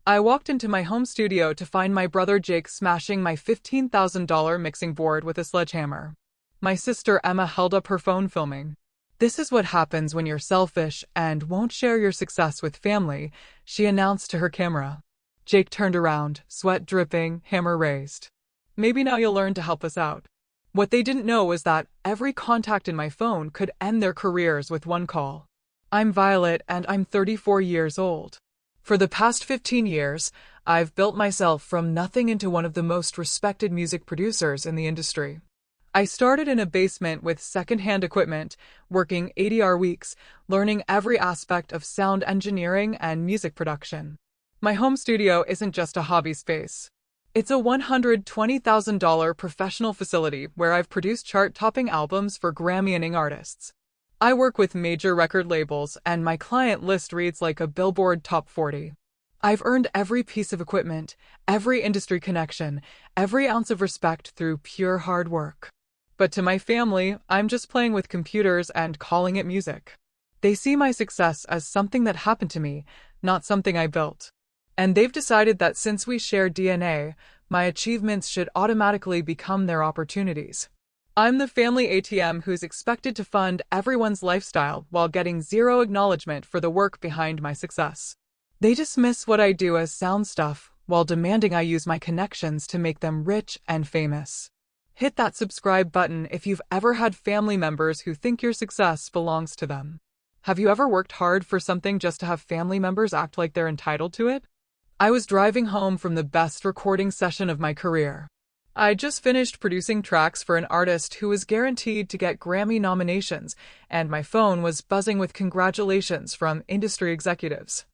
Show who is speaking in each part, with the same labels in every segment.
Speaker 1: I walked into my home studio to find my brother Jake smashing my $15,000 mixing board with a sledgehammer. My sister Emma held up her phone filming. "This is what happens when you're selfish and won't share your success with family," she announced to her camera. Jake turned around, sweat dripping, hammer raised. "Maybe now you'll learn to help us out." What they didn't know was that every contact in my phone could end their careers with one call. I'm Violet and I'm 34 years old. For the past 15 years, I've built myself from nothing into one of the most respected music producers in the industry. I started in a basement with secondhand equipment, working 80-hour weeks, learning every aspect of sound engineering and music production. My home studio isn't just a hobby space. It's a $120,000 professional facility where I've produced chart-topping albums for Grammy-winning artists. I work with major record labels, and my client list reads like a Billboard Top 40. I've earned every piece of equipment, every industry connection, every ounce of respect through pure hard work. But to my family, I'm just playing with computers and calling it music. They see my success as something that happened to me, not something I built. And they've decided that since we share DNA, my achievements should automatically become their opportunities. I'm the family ATM who's expected to fund everyone's lifestyle while getting zero acknowledgement for the work behind my success. They dismiss what I do as sound stuff, while demanding I use my connections to make them rich and famous. Hit that subscribe button if you've ever had family members who think your success belongs to them. Have you ever worked hard for something just to have family members act like they're entitled to it? I was driving home from the best recording session of my career. I just finished producing tracks for an artist who was guaranteed to get Grammy nominations, and my phone was buzzing with congratulations from industry executives.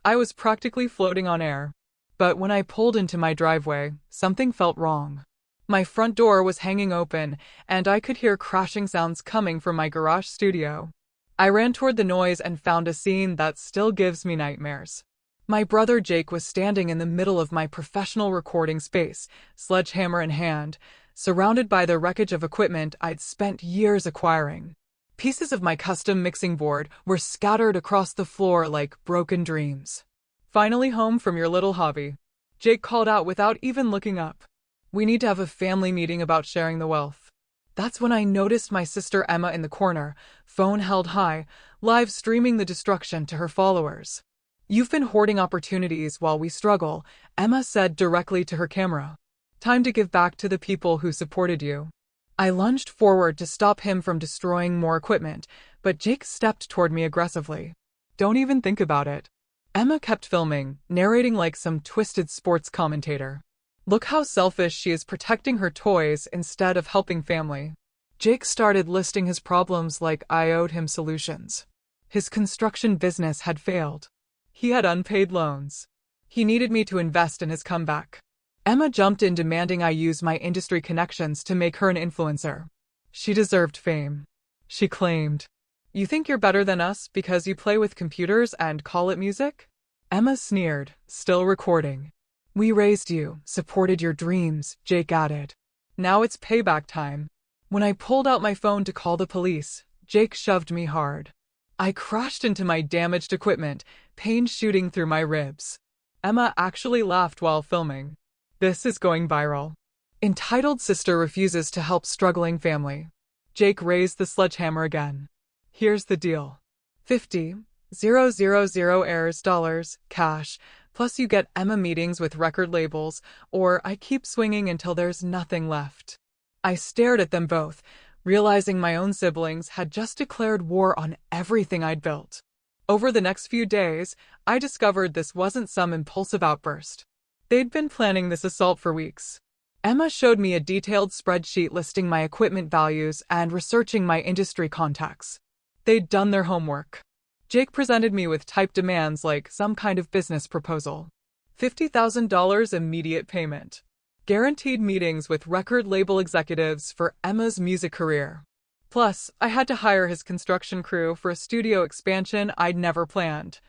Speaker 1: I was practically floating on air. But when I pulled into my driveway, something felt wrong. My front door was hanging open, and I could hear crashing sounds coming from my garage studio. I ran toward the noise and found a scene that still gives me nightmares. My brother Jake was standing in the middle of my professional recording space, sledgehammer in hand, surrounded by the wreckage of equipment I'd spent years acquiring. Pieces of my custom mixing board were scattered across the floor like broken dreams. "Finally home from your little hobby," Jake called out without even looking up. "We need to have a family meeting about sharing the wealth." That's when I noticed my sister Emma in the corner, phone held high, live streaming the destruction to her followers. "You've been hoarding opportunities while we struggle," Emma said directly to her camera. "Time to give back to the people who supported you." I lunged forward to stop him from destroying more equipment, but Jake stepped toward me aggressively. "Don't even think about it." Emma kept filming, narrating like some twisted sports commentator. "Look how selfish she is, protecting her toys instead of helping family." Jake started listing his problems like I owed him solutions. His construction business had failed. He had unpaid loans. He needed me to invest in his comeback. Emma jumped in demanding I use my industry connections to make her an influencer. She deserved fame. She claimed. "You think you're better than us because you play with computers and call it music?" Emma sneered, still recording. "We raised you, supported your dreams," Jake added. "Now it's payback time." When I pulled out my phone to call the police, Jake shoved me hard. I crashed into my damaged equipment, pain shooting through my ribs. Emma actually laughed while filming. This is going viral. Entitled sister refuses to help struggling family. Jake raised the sledgehammer again. "Here's the deal. 50,000 errors dollars, cash, plus you get Emma meetings with record labels, or I keep swinging until there's nothing left." I stared at them both, realizing my own siblings had just declared war on everything I'd built. Over the next few days, I discovered this wasn't some impulsive outburst. They'd been planning this assault for weeks. Emma showed me a detailed spreadsheet listing my equipment values and researching my industry contacts. They'd done their homework. Jake presented me with typed demands like some kind of business proposal. $50,000 immediate payment. Guaranteed meetings with record label executives for Emma's music career. Plus, I had to hire his construction crew for a studio expansion I'd never planned.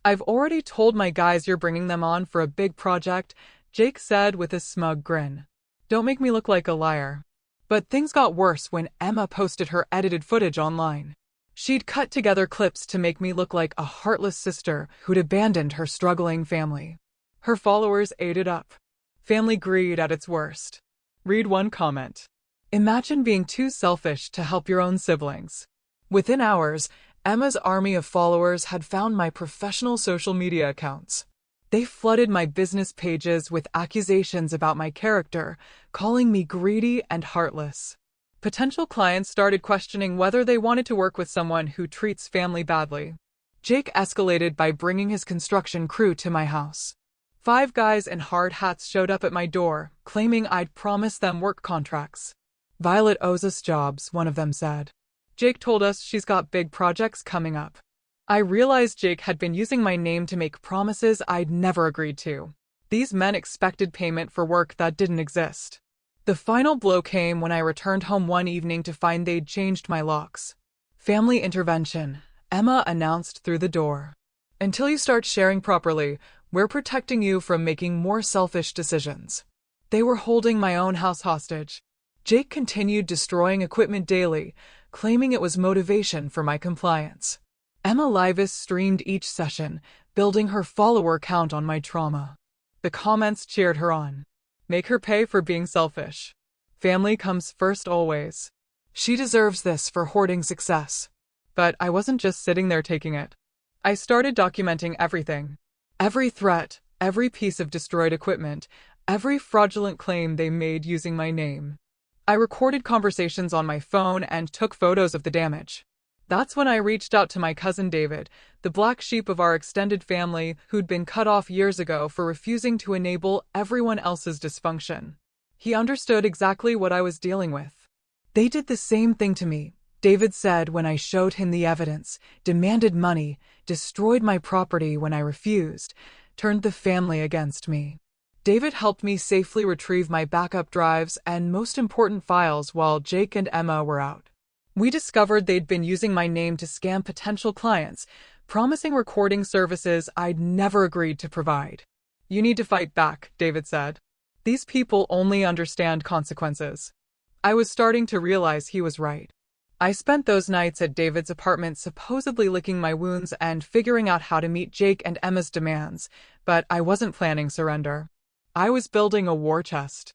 Speaker 1: "I've already told my guys you're bringing them on for a big project," Jake said with a smug grin. "Don't make me look like a liar." But things got worse when Emma posted her edited footage online. She'd cut together clips to make me look like a heartless sister who'd abandoned her struggling family. Her followers ate it up. Family greed at its worst. Read one comment. Imagine being too selfish to help your own siblings. Within hours, Emma's army of followers had found my professional social media accounts. They flooded my business pages with accusations about my character, calling me greedy and heartless. Potential clients started questioning whether they wanted to work with someone who treats family badly. Jake escalated by bringing his construction crew to my house. 5 guys in hard hats showed up at my door, claiming I'd promised them work contracts. "Violet owes us jobs," one of them said. "Jake told us she's got big projects coming up." I realized Jake had been using my name to make promises I'd never agreed to. These men expected payment for work that didn't exist. The final blow came when I returned home one evening to find they'd changed my locks. "Family intervention," Emma announced through the door. "Until you start sharing properly, we're protecting you from making more selfish decisions." They were holding my own house hostage. Jake continued destroying equipment daily, claiming it was motivation for my compliance. Emma Livis streamed each session, building her follower count on my trauma. The comments cheered her on. "Make her pay for being selfish. Family comes first always. She deserves this for hoarding success." But I wasn't just sitting there taking it. I started documenting everything. Every threat, every piece of destroyed equipment, every fraudulent claim they made using my name. I recorded conversations on my phone and took photos of the damage. That's when I reached out to my cousin David, the black sheep of our extended family who'd been cut off years ago for refusing to enable everyone else's dysfunction. He understood exactly what I was dealing with. "They did the same thing to me," David said when I showed him the evidence, demanded money, destroyed my property when I refused, turned the family against me. David helped me safely retrieve my backup drives and most important files while Jake and Emma were out. We discovered they'd been using my name to scam potential clients, promising recording services I'd never agreed to provide. "You need to fight back," David said. "These people only understand consequences." I was starting to realize he was right. I spent those nights at David's apartment supposedly licking my wounds and figuring out how to meet Jake and Emma's demands, but I wasn't planning surrender. I was building a war chest.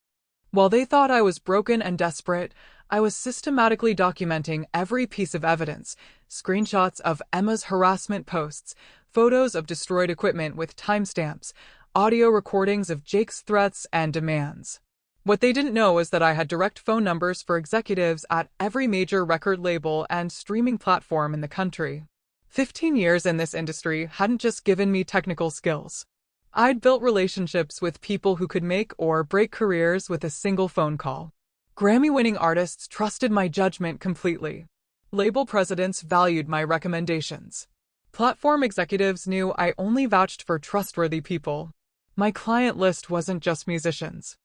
Speaker 1: While they thought I was broken and desperate, I was systematically documenting every piece of evidence, screenshots of Emma's harassment posts, photos of destroyed equipment with timestamps, audio recordings of Jake's threats and demands. What they didn't know was that I had direct phone numbers for executives at every major record label and streaming platform in the country. 15 years in this industry hadn't just given me technical skills. I'd built relationships with people who could make or break careers with a single phone call. Grammy-winning artists trusted my judgment completely. Label presidents valued my recommendations. Platform executives knew I only vouched for trustworthy people. My client list wasn't just musicians.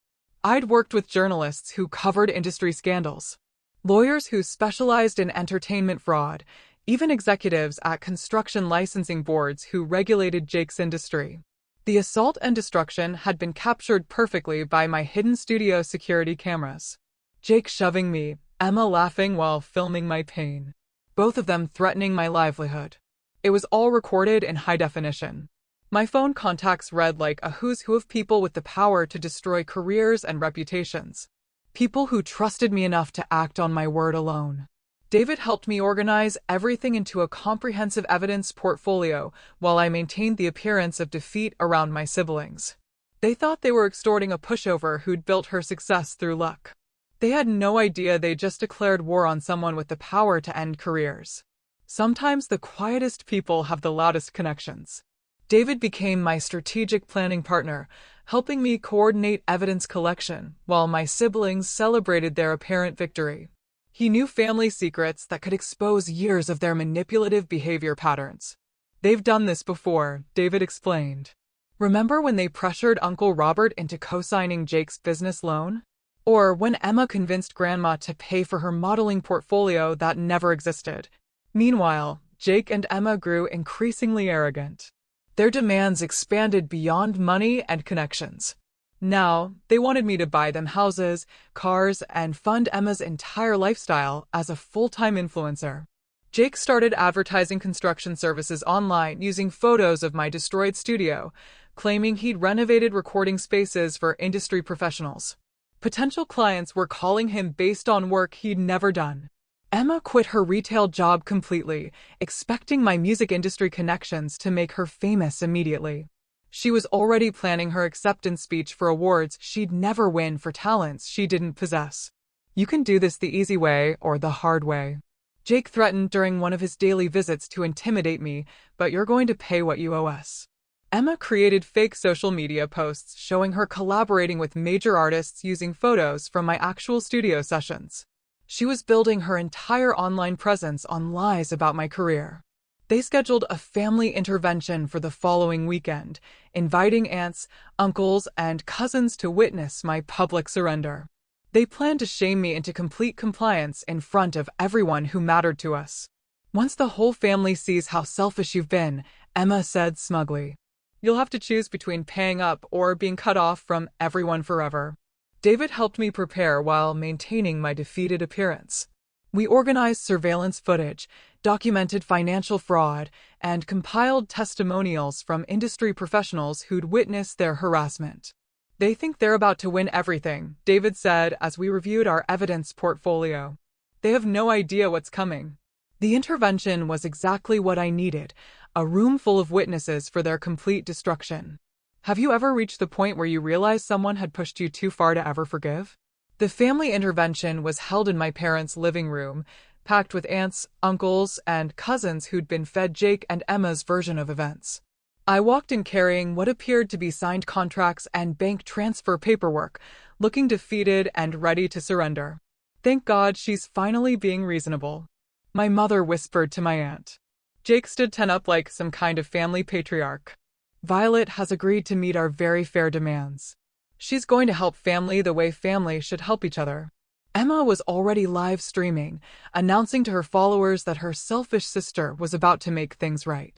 Speaker 1: I'd worked with journalists who covered industry scandals, lawyers who specialized in entertainment fraud, even executives at construction licensing boards who regulated Jake's industry. The assault and destruction had been captured perfectly by my hidden studio security cameras. Jake shoving me, Emma laughing while filming my pain. Both of them threatening my livelihood. It was all recorded in high definition. My phone contacts read like a who's who of people with the power to destroy careers and reputations. People who trusted me enough to act on my word alone. David helped me organize everything into a comprehensive evidence portfolio while I maintained the appearance of defeat around my siblings. They thought they were extorting a pushover who'd built her success through luck. They had no idea they just declared war on someone with the power to end careers. Sometimes the quietest people have the loudest connections. David became my strategic planning partner, helping me coordinate evidence collection while my siblings celebrated their apparent victory. He knew family secrets that could expose years of their manipulative behavior patterns. "They've done this before," David explained. "Remember when they pressured Uncle Robert into co-signing Jake's business loan? Or when Emma convinced Grandma to pay for her modeling portfolio that never existed?" Meanwhile, Jake and Emma grew increasingly arrogant. Their demands expanded beyond money and connections. Now, they wanted me to buy them houses, cars, and fund Emma's entire lifestyle as a full-time influencer. Jake started advertising construction services online using photos of my destroyed studio, claiming he'd renovated recording spaces for industry professionals. Potential clients were calling him based on work he'd never done. Emma quit her retail job completely, expecting my music industry connections to make her famous immediately. She was already planning her acceptance speech for awards she'd never win for talents she didn't possess. You can do this the easy way or the hard way. Jake threatened during one of his daily visits to intimidate me, but you're going to pay what you owe us. Emma created fake social media posts showing her collaborating with major artists using photos from my actual studio sessions. She was building her entire online presence on lies about my career. They scheduled a family intervention for the following weekend, inviting aunts, uncles, and cousins to witness my public surrender. They planned to shame me into complete compliance in front of everyone who mattered to us. Once the whole family sees how selfish you've been, Emma said smugly, you'll have to choose between paying up or being cut off from everyone forever. David helped me prepare while maintaining my defeated appearance. We organized surveillance footage, documented financial fraud, and compiled testimonials from industry professionals who'd witnessed their harassment. They think they're about to win everything, David said as we reviewed our evidence portfolio. They have no idea what's coming. The intervention was exactly what I needed, a room full of witnesses for their complete destruction. Have you ever reached the point where you realize someone had pushed you too far to ever forgive? The family intervention was held in my parents' living room, packed with aunts, uncles, and cousins who'd been fed Jake and Emma's version of events. I walked in carrying what appeared to be signed contracts and bank transfer paperwork, looking defeated and ready to surrender. Thank God she's finally being reasonable. My mother whispered to my aunt. Jake stood 10 up like some kind of family patriarch. Violet has agreed to meet our very fair demands. She's going to help family the way family should help each other. Emma was already live streaming, announcing to her followers that her selfish sister was about to make things right.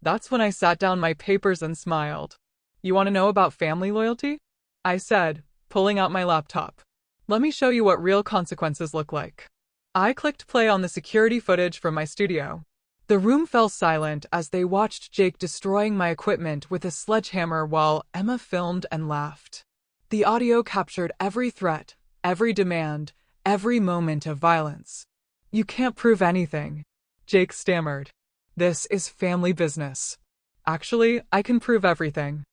Speaker 1: That's when I sat down my papers and smiled. You want to know about family loyalty? I said, pulling out my laptop. Let me show you what real consequences look like. I clicked play on the security footage from my studio. The room fell silent as they watched Jake destroying my equipment with a sledgehammer while Emma filmed and laughed. The audio captured every threat, every demand, every moment of violence. You can't prove anything, Jake stammered. This is family business. Actually, I can prove everything.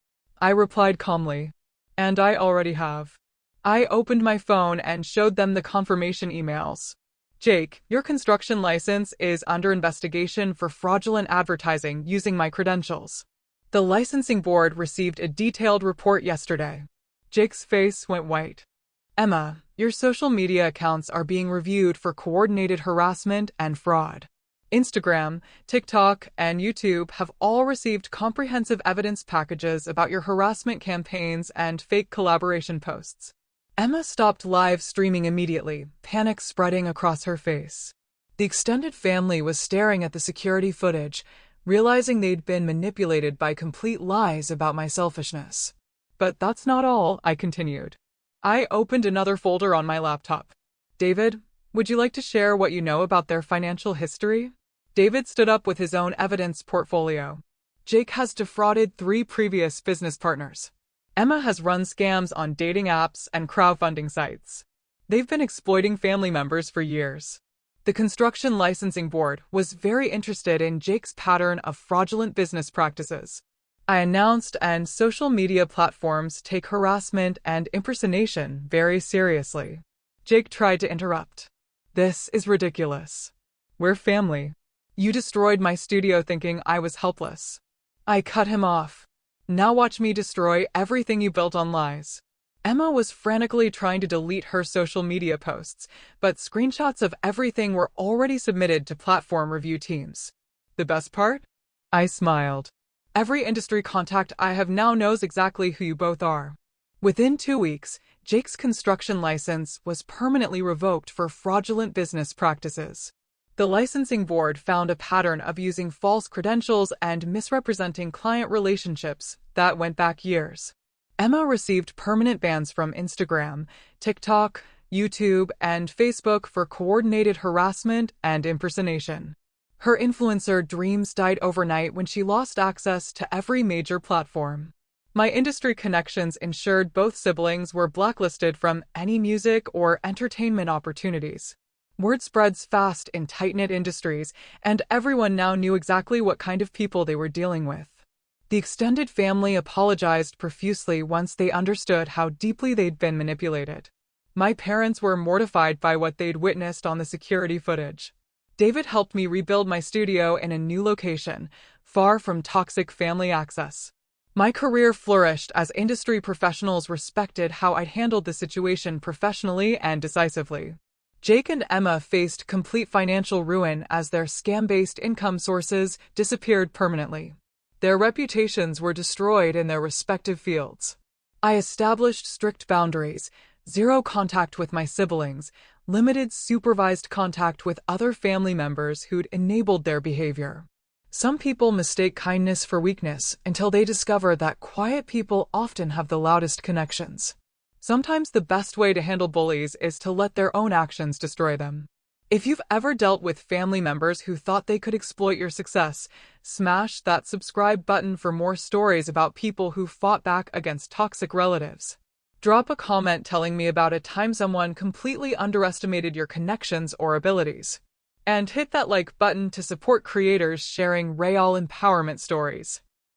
Speaker 1: I replied calmly. And I already have. I opened my phone and showed them the confirmation emails. Jake, your construction license is under investigation for fraudulent advertising using my credentials. The licensing board received a detailed report yesterday. Jake's face went white. Emma, your social media accounts are being reviewed for coordinated harassment and fraud. Instagram, TikTok, and YouTube have all received comprehensive evidence packages about your harassment campaigns and fake collaboration posts. Emma stopped live streaming immediately, panic spreading across her face. The extended family was staring at the security footage, realizing they'd been manipulated by complete lies about my selfishness. But that's not all, I continued. I opened another folder on my laptop. David, would you like to share what you know about their financial history? David stood up with his own evidence portfolio. Jake has defrauded 3 previous business partners. Emma has run scams on dating apps and crowdfunding sites. They've been exploiting family members for years. The Construction Licensing Board was very interested in Jake's pattern of fraudulent business practices. I announced, and social media platforms take harassment and impersonation very seriously. Jake tried to interrupt. This is ridiculous. We're family. You destroyed my studio thinking I was helpless. I cut him off. Now watch me destroy everything you built on lies. Emma was frantically trying to delete her social media posts, but screenshots of everything were already submitted to platform review teams. The best part? I smiled. Every industry contact I have now knows exactly who you both are. Within 2 weeks, Jake's construction license was permanently revoked for fraudulent business practices. The licensing board found a pattern of using false credentials and misrepresenting client relationships that went back years. Emma received permanent bans from Instagram, TikTok, YouTube, and Facebook for coordinated harassment and impersonation. Her influencer dreams died overnight when she lost access to every major platform. My industry connections ensured both siblings were blacklisted from any music or entertainment opportunities. Word spreads fast in tight-knit industries, and everyone now knew exactly what kind of people they were dealing with. The extended family apologized profusely once they understood how deeply they'd been manipulated. My parents were mortified by what they'd witnessed on the security footage. David helped me rebuild my studio in a new location, far from toxic family access. My career flourished as industry professionals respected how I'd handled the situation professionally and decisively. Jake and Emma faced complete financial ruin as their scam-based income sources disappeared permanently. Their reputations were destroyed in their respective fields. I established strict boundaries, zero contact with my siblings, limited supervised contact with other family members who'd enabled their behavior. Some people mistake kindness for weakness until they discover that quiet people often have the loudest connections. Sometimes the best way to handle bullies is to let their own actions destroy them. If you've ever dealt with family members who thought they could exploit your success, smash that subscribe button for more stories about people who fought back against toxic relatives. Drop a comment telling me about a time someone completely underestimated your connections or abilities. And hit that like button to support creators sharing real empowerment stories.